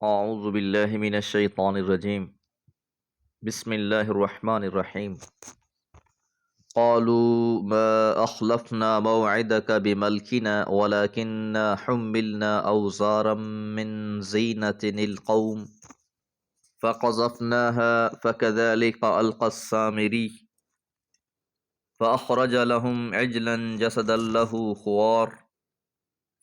اعوذ باللہ من الشیطان الرجیم بسم اللہ الرحمن الرحیم قالوا ما اخلفنا موعدك بملكنا ولكننا حملنا اوزارا من زینة القوم فقذفناها فكذلك القى السامري فاخرج لهم عجلا جسدا له خوار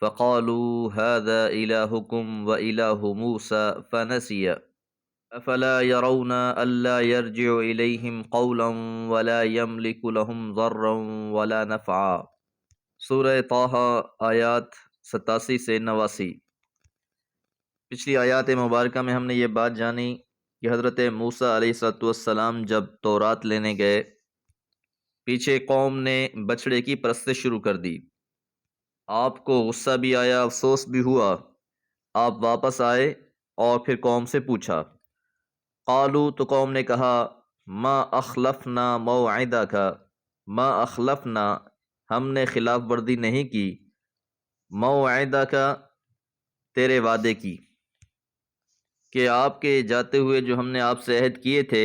فقالوا هذا الهكم واله موسى فنسي افلا يرون الا يرجع اليهم قولا ولا يملك لهم ضرا ولا نفعا۔ سورہ طٰہٰ آیات 87 سے 89۔ پچھلی آیات مبارکہ میں ہم نے یہ بات جانی کہ حضرت موسیٰ علیہ السلام جب تورات لینے گئے، پیچھے قوم نے بچڑے کی پرستش شروع کر دی۔ آپ کو غصہ بھی آیا، افسوس بھی ہوا۔ آپ واپس آئے اور پھر قوم سے پوچھا۔ قالو، تو قوم نے کہا، ما اخلفنا موعدک، ما اخلفنا، ہم نے خلاف ورزی نہیں کی، موعدک، تیرے وعدے کی، کہ آپ کے جاتے ہوئے جو ہم نے آپ سے عہد کیے تھے،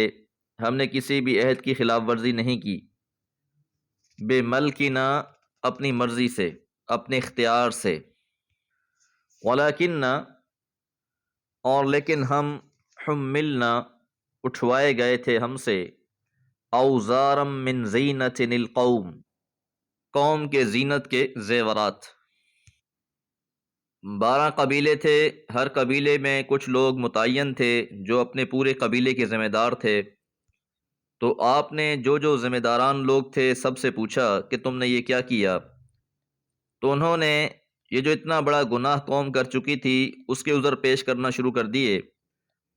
ہم نے کسی بھی عہد کی خلاف ورزی نہیں کی، بے ملکنا، اپنی مرضی سے، اپنے اختیار سے، ولیکننا، اور لیکن ہم، حملنا، اٹھوائے گئے تھے ہم سے، اوزارم من زینت القوم، قوم کے زینت کے زیورات۔ 12 قبیلے تھے، ہر قبیلے میں کچھ لوگ متعین تھے جو اپنے پورے قبیلے کے ذمہ دار تھے۔ تو آپ نے جو ذمہ داران لوگ تھے سب سے پوچھا کہ تم نے یہ کیا کیا؟ تو انہوں نے یہ جو اتنا بڑا گناہ قوم کر چکی تھی اس کے عذر پیش کرنا شروع کر دیے،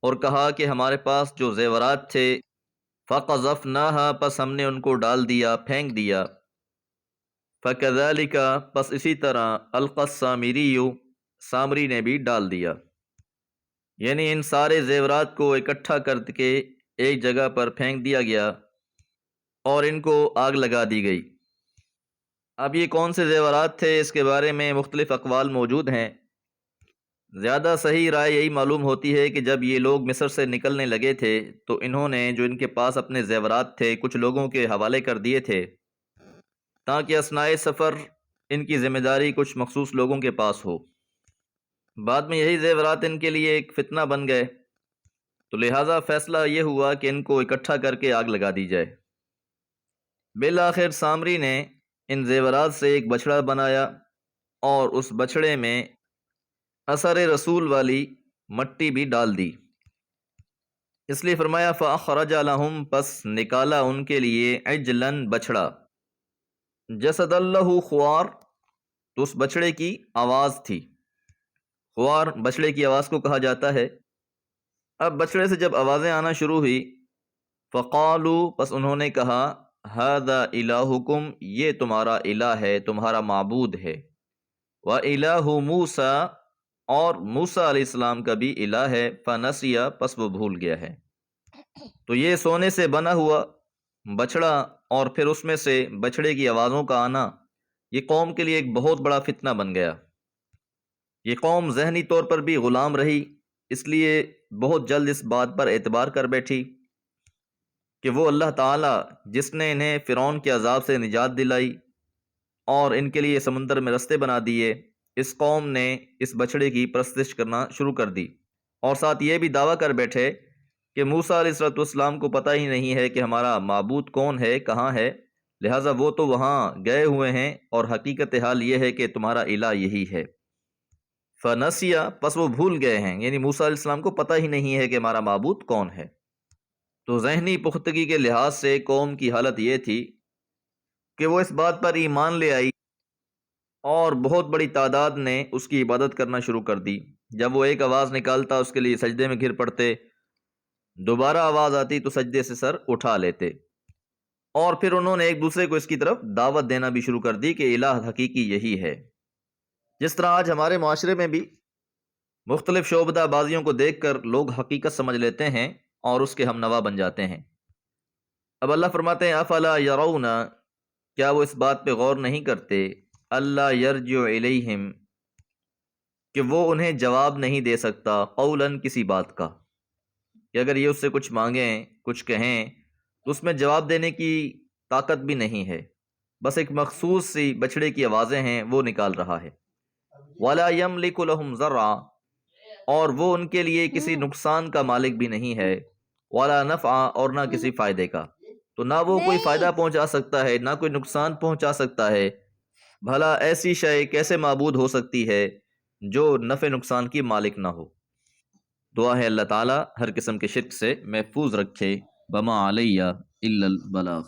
اور کہا کہ ہمارے پاس جو زیورات تھے، فَقَذَفْنَاهَا، پس ہم نے ان کو ڈال دیا، پھینک دیا، فَكَذَلِكَ، پس اسی طرح، القى السامری، سامری نے بھی ڈال دیا، یعنی ان سارے زیورات کو اکٹھا کر کے ایک جگہ پر پھینک دیا گیا اور ان کو آگ لگا دی گئی۔ اب یہ کون سے زیورات تھے، اس کے بارے میں مختلف اقوال موجود ہیں۔ زیادہ صحیح رائے یہی معلوم ہوتی ہے کہ جب یہ لوگ مصر سے نکلنے لگے تھے تو انہوں نے جو ان کے پاس اپنے زیورات تھے کچھ لوگوں کے حوالے کر دیے تھے، تاکہ اثناء سفر ان کی ذمہ داری کچھ مخصوص لوگوں کے پاس ہو۔ بعد میں یہی زیورات ان کے لیے ایک فتنہ بن گئے، تو لہٰذا فیصلہ یہ ہوا کہ ان کو اکٹھا کر کے آگ لگا دی جائے۔ بالآخر سامری نے ان زیورات سے ایک بچڑا بنایا اور اس بچڑے میں اثر رسول والی مٹی بھی ڈال دی، اس لیے فرمایا فَأَخْرَجَ لَهُم، پس نکالا ان کے لیے، عجلاً، بچڑا، جسد اللہ خوار، تو اس بچڑے کی آواز تھی۔ خوار بچڑے کی آواز کو کہا جاتا ہے۔ اب بچڑے سے جب آوازیں آنا شروع ہوئی، فقالوا، پس انہوں نے کہا، ھذا الہکم، یہ تمہارا الہ ہے، تمہارا معبود ہے، وَإِلَٰهُ مُوسَىٰ، اور موسیٰ علیہ السلام کا بھی الہ ہے، فنسیہ، پس وہ بھول گیا ہے۔ تو یہ سونے سے بنا ہوا بچڑا اور پھر اس میں سے بچڑے کی آوازوں کا آنا، یہ قوم کے لیے ایک بہت بڑا فتنہ بن گیا۔ یہ قوم ذہنی طور پر بھی غلام رہی، اس لیے بہت جلد اس بات پر اعتبار کر بیٹھی کہ وہ اللہ تعالیٰ جس نے انہیں فرعون کے عذاب سے نجات دلائی اور ان کے لیے سمندر میں رستے بنا دیے، اس قوم نے اس بچڑے کی پرستش کرنا شروع کر دی، اور ساتھ یہ بھی دعویٰ کر بیٹھے کہ موسیٰ علیہ السلام کو پتہ ہی نہیں ہے کہ ہمارا معبود کون ہے، کہاں ہے، لہٰذا وہ تو وہاں گئے ہوئے ہیں اور حقیقت حال یہ ہے کہ تمہارا الہ یہی ہے۔ فنسیہ، پس وہ بھول گئے ہیں، یعنی موسیٰ علیہ السلام کو پتہ ہی نہیں ہے کہ ہمارا معبود کون ہے۔ تو ذہنی پختگی کے لحاظ سے قوم کی حالت یہ تھی کہ وہ اس بات پر ایمان لے آئی اور بہت بڑی تعداد نے اس کی عبادت کرنا شروع کر دی۔ جب وہ ایک آواز نکالتا اس کے لیے سجدے میں گر پڑتے، دوبارہ آواز آتی تو سجدے سے سر اٹھا لیتے، اور پھر انہوں نے ایک دوسرے کو اس کی طرف دعوت دینا بھی شروع کر دی کہ الہ حقیقی یہی ہے۔ جس طرح آج ہمارے معاشرے میں بھی مختلف شعبدہ بازیوں کو دیکھ کر لوگ حقیقت سمجھ لیتے ہیں اور اس کے ہم نوا بن جاتے ہیں۔ اب اللہ فرماتے ہیں افلا یرون، کیا وہ اس بات پہ غور نہیں کرتے، اللہ یرجع الیہم، کہ وہ انہیں جواب نہیں دے سکتا قولاً کسی بات کا، کہ اگر یہ اس سے کچھ مانگیں کچھ کہیں تو اس میں جواب دینے کی طاقت بھی نہیں ہے، بس ایک مخصوص سی بچڑے کی آوازیں ہیں وہ نکال رہا ہے۔ وَلَا يَمْلِكُ لَهُمْ ضَرًّا، اور وہ ان کے لیے کسی نقصان کا مالک بھی نہیں ہے، وَلَا نَفْعًا، اور نہ کسی فائدے کا، تو نہ وہ کوئی فائدہ پہنچا سکتا ہے نہ کوئی نقصان پہنچا سکتا ہے۔ بھلا ایسی شے کیسے معبود ہو سکتی ہے جو نفع نقصان کی مالک نہ ہو۔ دعا ہے اللہ تعالیٰ ہر قسم کے شرک سے محفوظ رکھے۔ بما علیہ الا البلاغ۔